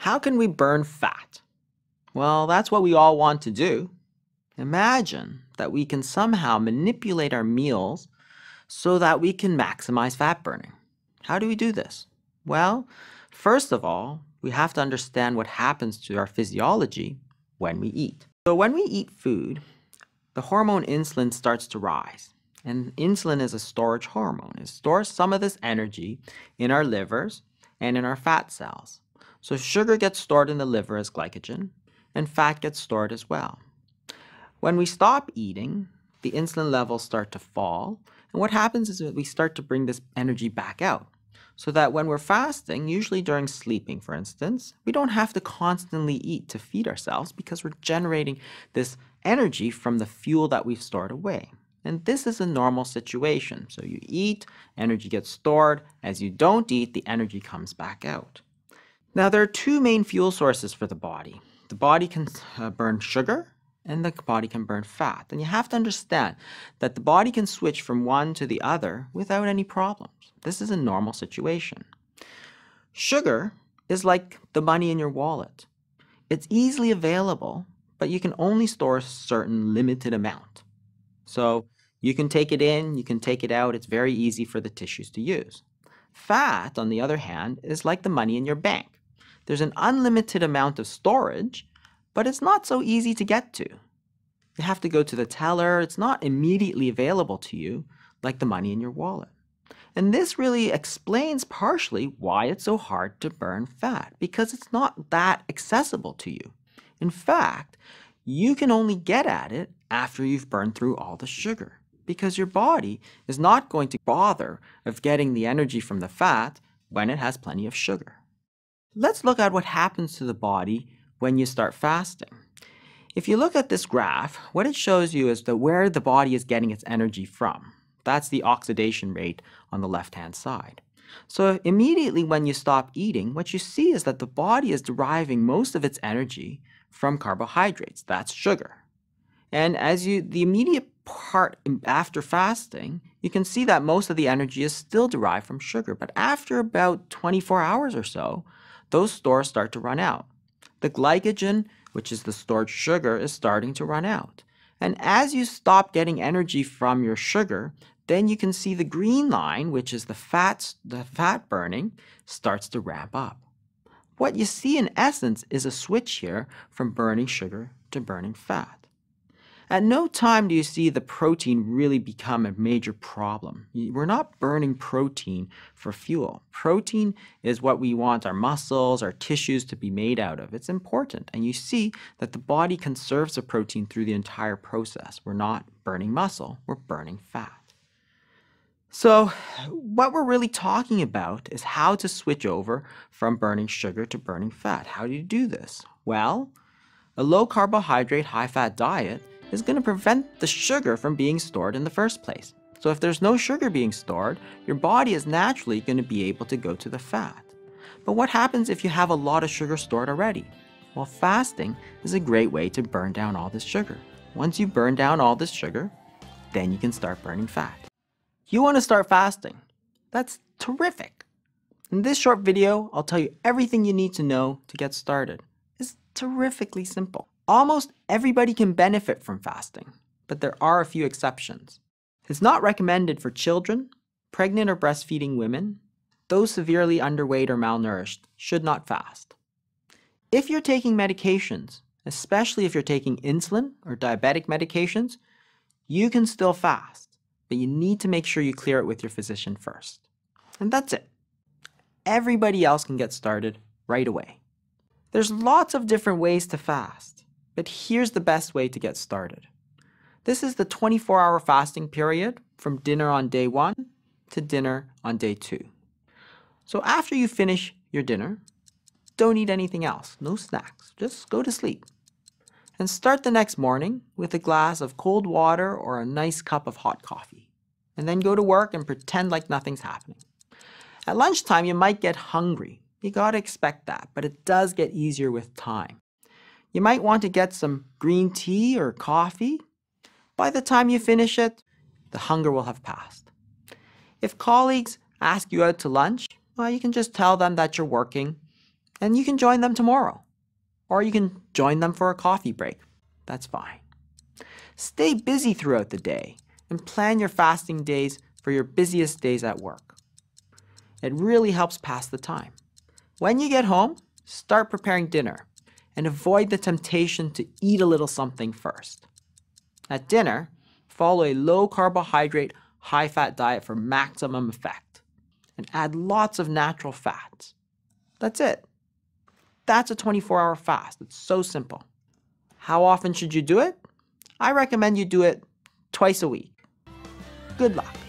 How can we burn fat? Well, that's what we all want to do. Imagine that we can somehow manipulate our meals so that we can maximize fat burning. How do we do this? Well, first of all, we have to understand what happens to our physiology when we eat. So when we eat food, the hormone insulin starts to rise. And insulin is a storage hormone. It stores some of this energy in our livers and in our fat cells. So sugar gets stored in the liver as glycogen, and fat gets stored as well. When we stop eating, the insulin levels start to fall, and what happens is that we start to bring this energy back out. So that when we're fasting, usually during sleeping for instance, we don't have to constantly eat to feed ourselves because we're generating this energy from the fuel that we've stored away. And this is a normal situation. So you eat, energy gets stored. As you don't eat, the energy comes back out. Now there are two main fuel sources for the body. The body can burn sugar and the body can burn fat. And you have to understand that the body can switch from one to the other without any problems. This is a normal situation. Sugar is like the money in your wallet. It's easily available, but you can only store a certain limited amount. So you can take it in, you can take it out. It's very easy for the tissues to use. Fat, on the other hand, is like the money in your bank. There's an unlimited amount of storage, but it's not so easy to get to. You have to go to the teller. It's not immediately available to you like the money in your wallet. And this really explains partially why it's so hard to burn fat, because it's not that accessible to you. In fact, you can only get at it after you've burned through all the sugar, because your body is not going to bother of getting the energy from the fat when it has plenty of sugar. Let's look at what happens to the body when you start fasting. If you look at this graph, what it shows you is that where the body is getting its energy from. That's the oxidation rate on the left-hand side. So immediately when you stop eating, what you see is that the body is deriving most of its energy from carbohydrates. That's sugar. And the immediate part after fasting, you can see that most of the energy is still derived from sugar. But after about 24 hours or so, those stores start to run out. The glycogen, which is the stored sugar, is starting to run out. And as you stop getting energy from your sugar, then you can see the green line, which is the fat burning, starts to ramp up. What you see in essence is a switch here from burning sugar to burning fat. At no time do you see the protein really become a major problem. We're not burning protein for fuel. Protein is what we want our muscles, our tissues to be made out of. It's important. And you see that the body conserves the protein through the entire process. We're not burning muscle, we're burning fat. So what we're really talking about is how to switch over from burning sugar to burning fat. How do you do this? Well, a low carbohydrate, high fat diet is going to prevent the sugar from being stored in the first place. So if there's no sugar being stored, your body is naturally going to be able to go to the fat. But what happens if you have a lot of sugar stored already? Well, fasting is a great way to burn down all this sugar. Once you burn down all this sugar, then you can start burning fat. You want to start fasting? That's terrific. In this short video, I'll tell you everything you need to know to get started. It's terrifically simple. Almost everybody can benefit from fasting, but there are a few exceptions. It's not recommended for children, pregnant or breastfeeding women, those severely underweight or malnourished should not fast. If you're taking medications, especially if you're taking insulin or diabetic medications, you can still fast, but you need to make sure you clear it with your physician first. And that's it. Everybody else can get started right away. There's lots of different ways to fast, but here's the best way to get started. This is the 24-hour fasting period from dinner on day 1 to dinner on day 2. So after you finish your dinner, don't eat anything else, no snacks, just go to sleep. And start the next morning with a glass of cold water or a nice cup of hot coffee. And then go to work and pretend like nothing's happening. At lunchtime, you might get hungry. You gotta expect that, but it does get easier with time. You might want to get some green tea or coffee. By the time you finish it, the hunger will have passed. If colleagues ask you out to lunch, well, you can just tell them that you're working And you can join them tomorrow. Or you can join them for a coffee break. That's fine. Stay busy throughout the day and plan your fasting days for your busiest days at work. It really helps pass the time. When you get home, start preparing dinner and avoid the temptation to eat a little something first. At dinner, follow a low-carbohydrate, high-fat diet for maximum effect and add lots of natural fats. That's it. That's a 24-hour fast. It's so simple. How often should you do it? I recommend you do it twice a week. Good luck.